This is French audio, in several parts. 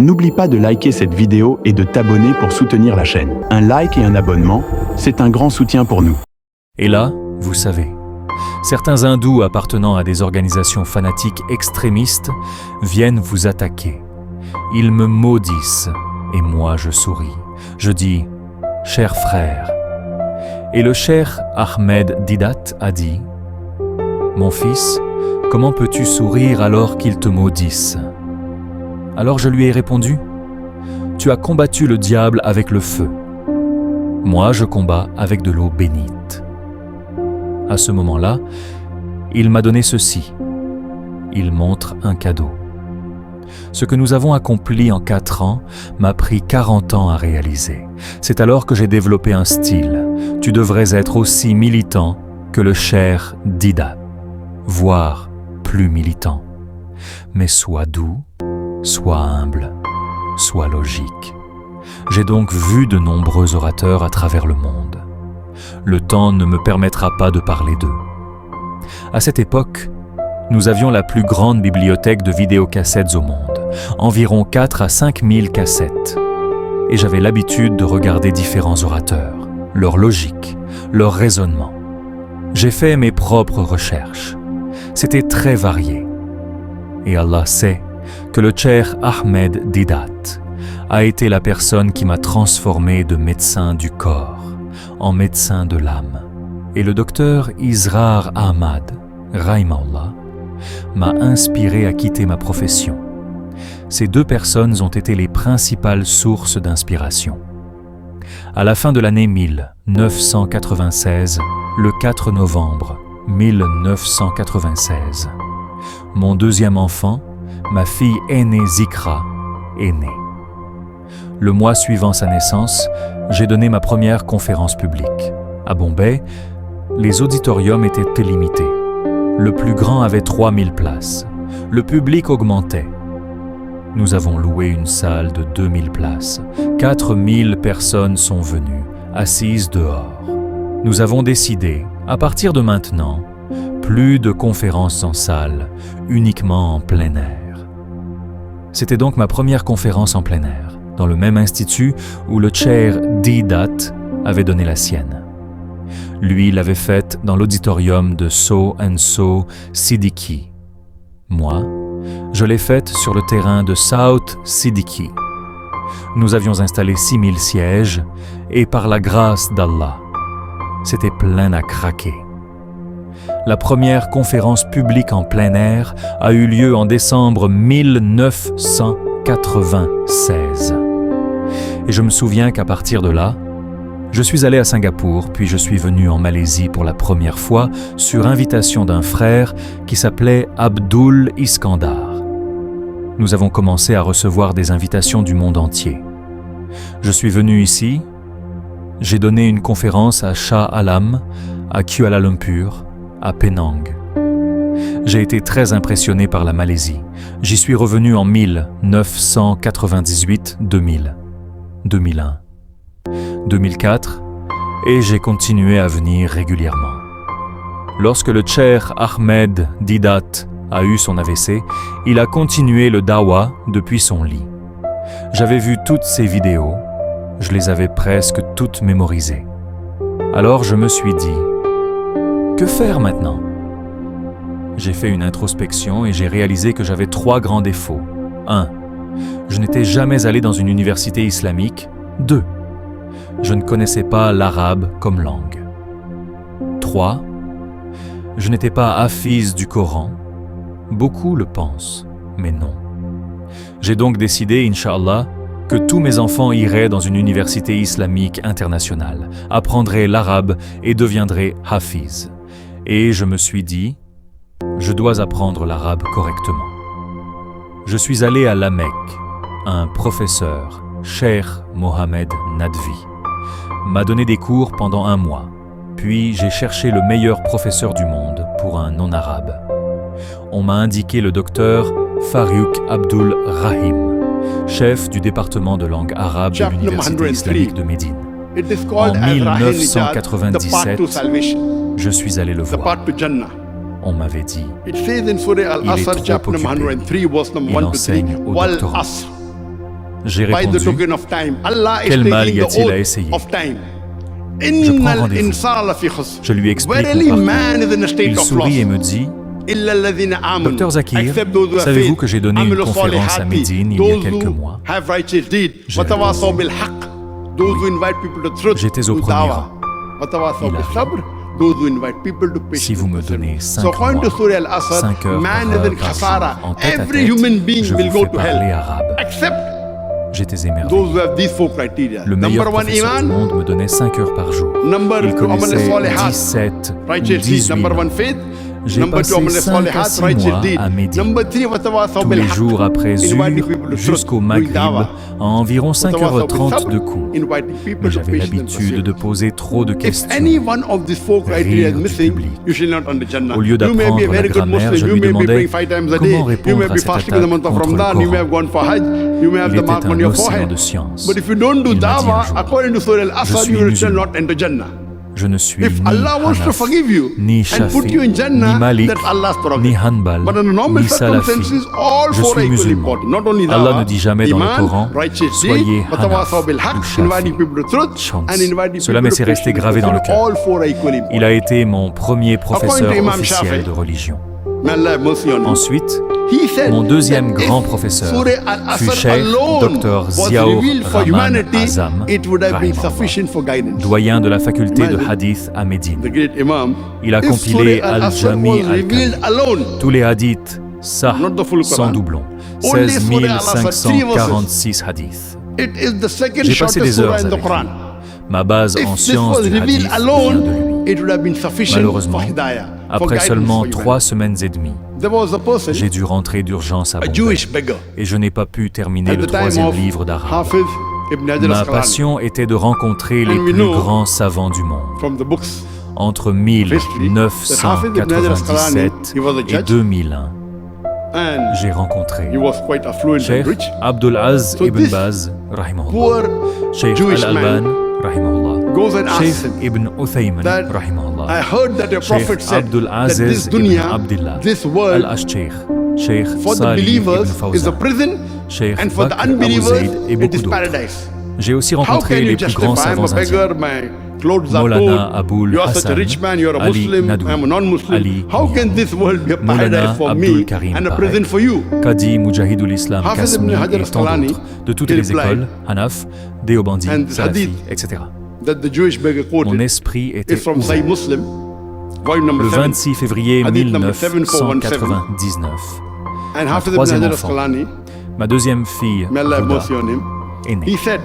n'oublie pas de liker cette vidéo et de t'abonner pour soutenir la chaîne. Un like et un abonnement, c'est un grand soutien pour nous. Et là, vous savez, certains hindous appartenant à des organisations fanatiques extrémistes viennent vous attaquer. Ils me maudissent et moi je souris. Je dis « Cher frère ». Et le cheikh Ahmed Didat a dit « Mon fils, comment peux-tu sourire alors qu'ils te maudissent ?» Alors je lui ai répondu « Tu as combattu le diable avec le feu. Moi je combats avec de l'eau bénite. » À ce moment-là, il m'a donné ceci. Il montre un cadeau. Ce que nous avons accompli en 4 ans m'a pris 40 ans à réaliser. C'est alors que j'ai développé un style. Tu devrais être aussi militant que le cheikh Didat, voire plus militant. Mais sois doux, sois humble, sois logique. J'ai donc vu de nombreux orateurs à travers le monde. Le temps ne me permettra pas de parler d'eux. À cette époque, nous avions la plus grande bibliothèque de vidéocassettes au monde, environ 4 à 5 000 cassettes. Et j'avais l'habitude de regarder différents orateurs, leur logique, leur raisonnement. J'ai fait mes propres recherches. C'était très varié. Et Allah sait que le cheikh Ahmed Didat a été la personne qui m'a transformé de médecin du corps en médecin de l'âme. Et le docteur Israr Ahmad, Rahimahullah, m'a inspiré à quitter ma profession. Ces 2 personnes ont été les principales sources d'inspiration. À la fin de l'année 1996, le 4 novembre 1996, mon 2e enfant, ma fille aînée Zikra, est née. Le mois suivant sa naissance, j'ai donné ma première conférence publique. À Bombay, les auditoriums étaient limités. Le plus grand avait 3000 places. Le public augmentait. Nous avons loué une salle de 2000 places. 4000 personnes sont venues, assises dehors. Nous avons décidé, à partir de maintenant, plus de conférences en salle, uniquement en plein air. C'était donc ma première conférence en plein air, dans le même institut où le cheikh Didat avait donné la sienne. Lui l'avait faite dans l'auditorium de So and So Siddiqui. Moi, je l'ai faite sur le terrain de South Siddiqui. Nous avions installé 6000 sièges et par la grâce d'Allah, c'était plein à craquer. La première conférence publique en plein air a eu lieu en décembre 1996. Et je me souviens qu'à partir de là, je suis allé à Singapour, puis je suis venu en Malaisie pour la première fois sur invitation d'un frère qui s'appelait Abdul Iskandar. Nous avons commencé à recevoir des invitations du monde entier. Je suis venu ici, j'ai donné une conférence à Shah Alam, à Kuala Lumpur, à Penang. J'ai été très impressionné par la Malaisie. J'y suis revenu en 1998, 2000, 2001. 2004, et j'ai continué à venir régulièrement. Lorsque le cheikh Ahmed Didat a eu son AVC, il a continué le dawa depuis son lit. J'avais vu toutes ses vidéos, je les avais presque toutes mémorisées. Alors je me suis dit, que faire maintenant ? J'ai fait une introspection et j'ai réalisé que j'avais 3 grands défauts. 1. Je n'étais jamais allé dans une université islamique. 2. Je ne connaissais pas l'arabe comme langue. 3. Je n'étais pas hafiz du Coran. Beaucoup le pensent, mais non. J'ai donc décidé, Inch'Allah, que tous mes enfants iraient dans une université islamique internationale, apprendraient l'arabe et deviendraient hafiz. Et je me suis dit, je dois apprendre l'arabe correctement. Je suis allé à la Mecque. Un professeur, Cheikh Mohamed Nadvi, m'a donné des cours pendant 1 mois. Puis j'ai cherché le meilleur professeur du monde pour un non-arabe. On m'a indiqué le docteur Farouk Abdul Rahim, chef du département de langue arabe de l'Université islamique de Médine. En 1997, je suis allé le voir. On m'avait dit, il est trop occupé, il enseigne au doctorat. J'ai by the répondu, token of time. Allah is quel mal taking y the a-t-il à oath essayer? of time. Je prends Innal rendez-vous. insana fi khusr. Je lui explique Verily, mon man is in a parcours. state Il of sourit et loss. me dit, Illa alladhina amanu, Dr Zakir, except those who have savez-vous faith, que j'ai donné une amilu conférence à salihati, Médine il y a those quelques who mois? have righteous deeds, J'ai wa tawasaw bil haqq, those who invite people to truth, J'étais au to premier da'wah, rang. wa tawasaw Il a bil dit, sabr, those who invite people to patience. si vous me donnez 5 So according mois, to Surah Al-Asr, 5 heures man par is heure in par khasara. jour, en tête à Every tête, human being je will vous go fais to parler hell, arabe. except J'étais those émerveillé. who have these four criteria. Le meilleur Number one, professeur du iman. monde me donnait 5 heures par jour. Number Il two, amal connaissait salihat, 17 ou righteous deeds. 18 Number one, langues. faith. J'ai Number two, amal passé 5 à salihat, 6 righteous mois deeds. à Médine. Number three, wa tawasaw Tous bil les haqq, jours après inviting Zuhr people to jusqu'au truth, Maghrib, da'wah. à environ 5h30 de cours. Inviting people Mais to j'avais patience and l'habitude de poser trop de If questions. any one of these four criteria is Rire du missing, public. you shall not enter Jannah. Au lieu You may be d'apprendre a la very good grammaire, Muslim, je you lui may be demandais praying 5 times a day, comment you may répondre à be cette fasting in the month of attaque contre le Ramadan, you may have Coran. gone for Hajj, you may have Il the mark était on un your océan forehead. de science. But if you don't do Il m'a dit un da'wah, jour, according to Surah je Al-Asr, suis you will musulman. not enter Jannah. Je ne suis If ni Allah wants to Hanaf, forgive you ni and put you Shafi, in Jannah, ni Malik, that's Allah's ni prerogative. Hanbal, But under normal ni Salafi. circumstances, all Je four suis are equally musulman. important. Not only Allah da'wah, ne dit jamais dans le iman, Coran, righteous soyez deeds, wa tawasaw Hanaf bil ou haqq, Shafi. inviting people to truth, Chance. and inviting Cela people m'est to resté patience. gravé dans le cœur. All four are equally important. Il a été mon premier professeur Imam officiel Shafi. de religion. May Allah have mercy on him. Ensuite, He said mon deuxième that if grand professeur Surah fut Al-Asr Cheikh alone Dr was Ziaur revealed for Rahman humanity, Azam, it would have been rahimahullah, sufficient for guidance. doyen de la faculté de Imagine. hadith à The Médine. great Imam, Il a if compilé Surah Al-Asr Al-Jami was revealed alone, Tous les hadiths, sah, Not the full sans Quran. doublon. Only 16 Surah Al-Asr, 546 hadiths. it is the second J'ai passé shortest des surah heures in the avec lui. Quran. Ma base If en this sciences was du revealed hadith vient de alone, lui. it would have been sufficient Malheureusement, for hidayah, for après guidance seulement for 3 humanity. semaines et demie, There was a person, j'ai dû rentrer d'urgence à a Bombay Jewish beggar, et je n'ai pas pu terminer at le the time troisième of livre d'arabe. Hafiz Ibn Hajar Ma al-Asqalani. passion était de rencontrer les And we plus know grands savants du monde. From the books Entre of history, that Hafiz Ibn Hajar al-Asqalani, 1997 he was a et judge, 2001, and j'ai rencontré he was quite affluent and Cheikh rich. Abdul Az So ibn this Baz, rahimahullah. Poor Cheikh Jewish Al-Alban, man rahimahullah. goes and asks Cheikh him ibn Uthaymin, that I rahimahullah. heard that your prophet Cheikh said Abdul that Aziz this ibn dunya, Abdullah, this world, Al-Ashcheikh, Cheikh for the Salih ibn believers is a Fawzan, prison, Cheikh and for the Bakr Abu unbelievers Zaid et it beaucoup is d'autres. paradise. J'ai aussi How can rencontré you les plus grands justify? I'm a savants indiens. beggar, my clothes are Maulana torn, Aboul you are such a Hassan, rich man, you are a Ali Muslim, Nadoui, I am a non-Muslim. Ali How can Mian, this world be a Maulana paradise for Abdul me Karim and a Parek, prison for you? Qadi Mujahidul Islam Hafiz ibn Kasmi Hajar et tant al-Asqalani, d'autres, de toutes he les replied écoles, Hanaf, Deobandi, And Salafi, hadith etc. That the Jewish beggar Mon quoted esprit était is from ouvert. Sahih Muslim, volume number Le 7. 26 février Hadith number 7417. 1999, And Hafiz ibn troisième Hajar enfant, al-Asqalani, ma deuxième fille, may Allah have Huda, mercy on him, est née. he said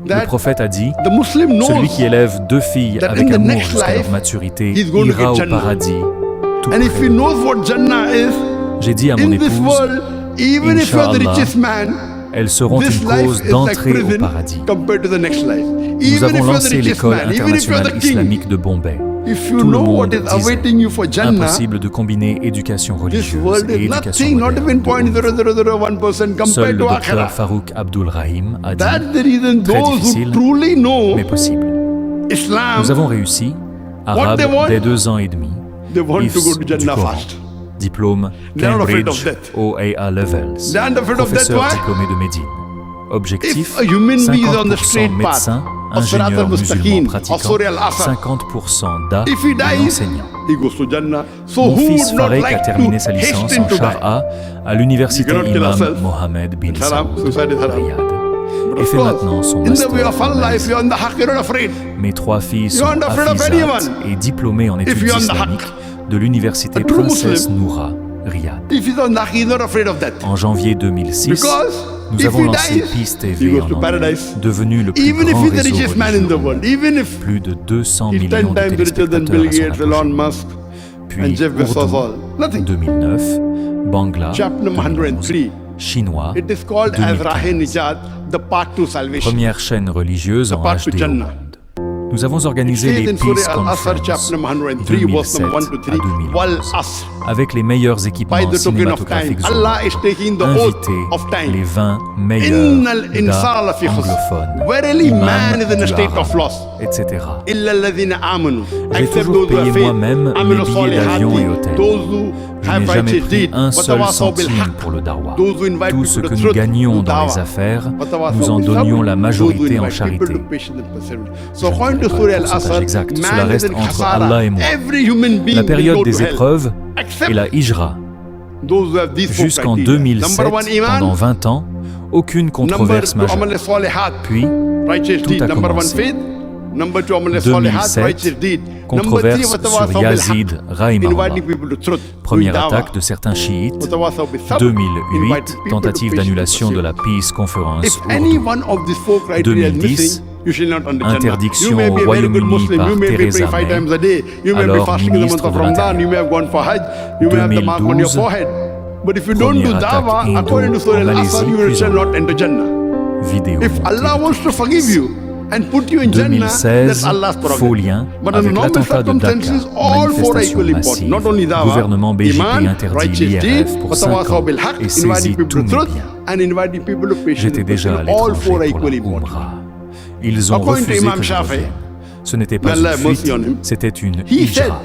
Le that prophète a dit, the Muslim knows celui qui élève 2 filles that avec in the amour next jusqu'à leur life, maturité he's going to ira get au Jannah. paradis. Tout and if près he de knows what Jannah is, J'ai dit à mon in this épouse, world, even if you're the Inch'Allah, richest man, elles seront this une life cause is like d'entrée au prison paradis. compared to the next life. Nous Even if avons you're the lancé richest l'école man, even if you're internationale the king, islamique de Bombay. if you Tout le know what monde is disait, awaiting you for Jannah, impossible de combiner éducation this religieuse world et is éducation nothing, not even moderne. 0.0001% Seul compared le to docteur Akhirah. Farouk Abdul Rahim a dit, That's the reason très those who difficile, truly know mais possible. Islam, Nous avons réussi, arabe they want, dès 2 ans et demi, they want to IFS go to du Jannah Coran, fast. diplôme They're not afraid Cambridge of death. OAA Levels, They're not afraid of death, professeur why? diplômé de Médine. Objectif, If a human being is on the 50% straight path médecins, of Sirat ingénieurs al-Mustaqim, musulmans of pratiquants, Surah Al-Asr, 50% d'A if he et dies, enseignants. he goes to Jannah. So Mon who fils would not Farek a like terminé to sa licence hasten en to die? Shara à l'université You cannot kill Imam yourself. Mohammed bin It's haram. Saoud, Suicide is haram. Riyad, But et of fait course, maintenant son in the way master of en Allah, if analyse. you're on the haqq, you're not afraid. Mes 3 filles sont You're not afraid of hafizat anyone. et diplômées en études you're on the islamiques de l'université A true Princesse Muslim. Noura, Riyad. If he's on the haqq, he's not afraid of death. En janvier 2006, Because nous if avons he lancé dies, Peace he TV goes en to Inde, paradise. devenu le plus Even if grand he's the réseau richest man in the religieux. world, even if Plus de 200 he's 10 millions de times richer than téléspectateurs Bill à son Gates, Elon apogée. Musk, Puis and Jeff Bezos, Urdu, all. Nothing. 2009, Bangla, Chapter number 2011, 103. Chinois, It is called as 2015. Rahe Nijat, the path to salvation. Première chaîne religieuse en path to HD au Jannah. monde. Nous avons It organisé says les in Surah Peace Al-Asr, Conference chapter number 103, verse 2007 number 1 to à 3, 2011, Wal Asr. avec les meilleurs équipements By the token of time, cinématographiques au Allah monde. is taking the oath Invitez of time. les 20 meilleurs Innal insana lafi khusr. anglophones, Verily, imams man is in a du state haram, of loss. etc. Illa alladhina amanu. J'ai Except toujours those who have payé faith. moi-même Amilu mes billets d'avion et salihati. hôtels. Those who Je n'ai jamais pris un seul centime pour le darwa. Tout ce que nous gagnions dans les affaires, nous en donnions la majorité en charité. Je ne connais pas le pourcentage exact, cela reste entre Allah et moi. La période des épreuves est la hijra. Jusqu'en 2007, pendant 20 ans, aucune controverse majeure. Puis, tout a commencé. 2007, controverse sur Yazid Rahimahullah. Première attaque de certains chiites. 2008, tentative d'annulation de la Peace Conference. 2010, interdiction au Royaume-Uni par Theresa May, alors ministre de l'Intérieur. 2012, première attaque hindoue en Malaisie, puis en vidéo montée. 2016, faux lien avec l'attentat de Dhaka, manifestation massive. Gouvernement BJP interdit l'IRF pour 5 ans et saisit tous mes biens. J'étais déjà à l'étranger pour la Umrah. Ils ont refusé que je revienne. Ce n'était pas une fuite, c'était une hijra.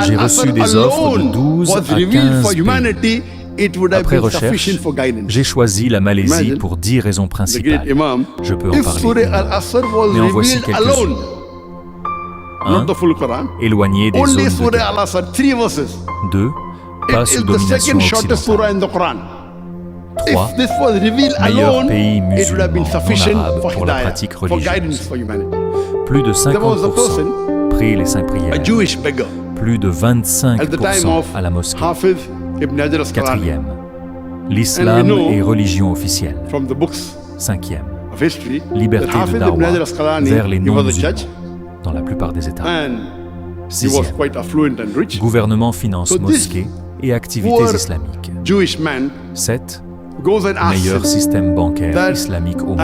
J'ai reçu des offres de 12 à 15 pays. Après recherche, j'ai choisi la Malaisie pour 10 raisons principales. Je peux en parler, mais en voici quelques-unes. 1. Éloigné des zones de guerre. 2. Pas sous domination occidentale. 3. Meilleur pays musulman non arabe pour la pratique religieuse. Plus de 50% prient les 5 prières. Plus de 25% à la mosquée. 4e, l'islam est religion officielle. 5e, liberté de darwa vers les non-musulmans dans la plupart des États. 6e, gouvernement finance mosquées et activités islamiques. 7, meilleur système bancaire islamique au monde.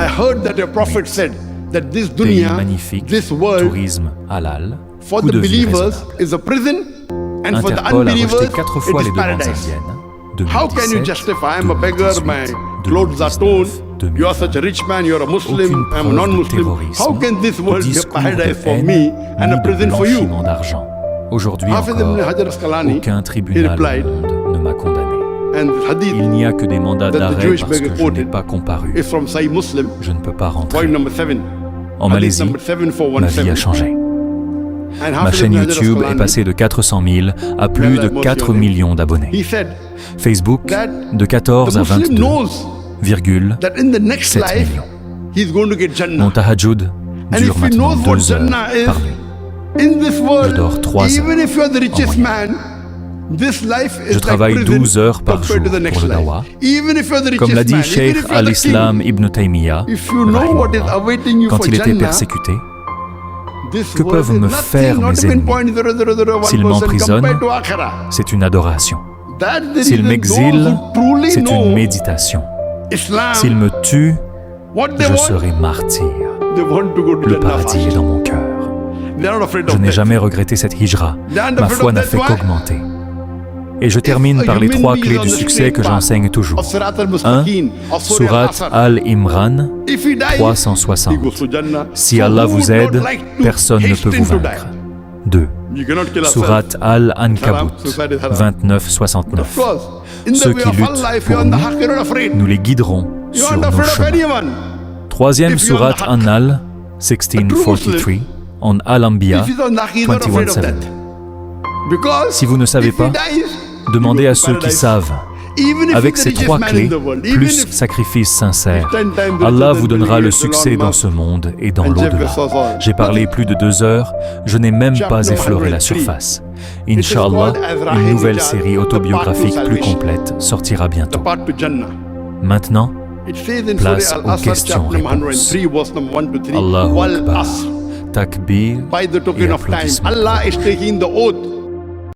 Pays magnifique, tourisme halal, coût de vie raisonnable. Interpol a rejeté 4 fois les demandes indiennes. 2017, 2019, 2020. Aucune preuve de terrorisme, de discours de haine, ni de blanchiment d'argent. Aujourd'hui encore, aucun tribunal au monde ne m'a condamné. Il n'y a que des mandats d'arrêt parce que je n'ai pas comparu. Je ne peux pas rentrer. En Malaisie, ma vie a changé. Ma chaîne YouTube est passée de 400 000 à plus de 4 millions d'abonnés. Facebook, de 14 à 22,7 millions. Mon tahajjud dure maintenant 2 heures par nuit. Je dors 3 heures en moyenne. Je travaille 12 heures par jour pour le dawa. Comme l'a dit Cheikh al-Islam Ibn Taymiyyah, quand il était persécuté, que peuvent me faire mes ennemis? S'ils m'emprisonnent, c'est une adoration. S'ils m'exilent, c'est une méditation. S'ils me tuent, je serai martyr. Le paradis est dans mon cœur. Je n'ai jamais regretté cette hijra. Ma foi n'a fait qu'augmenter. Et je termine par les 3 clés du succès que j'enseigne toujours. 1. Surat Al-Imran 360. Si Allah vous aide, personne ne peut vous vaincre. 2. Surat Al-Ankabut 29-69. Ceux qui luttent pour nous les guiderons sur nos chemins. 3e Surat An-Nal 1643 en Al-Anbiya 21-7. Si vous ne savez pas, demandez à ceux qui savent. Avec ces 3 clés, plus sacrifice sincère, Allah vous donnera le succès dans ce monde et dans l'au-delà. J'ai parlé plus de 2 heures, je n'ai même pas effleuré la surface. Inch'Allah, une nouvelle série autobiographique plus complète sortira bientôt. Maintenant, place aux questions-réponses. Allahu Akbar, takbir et applaudissements.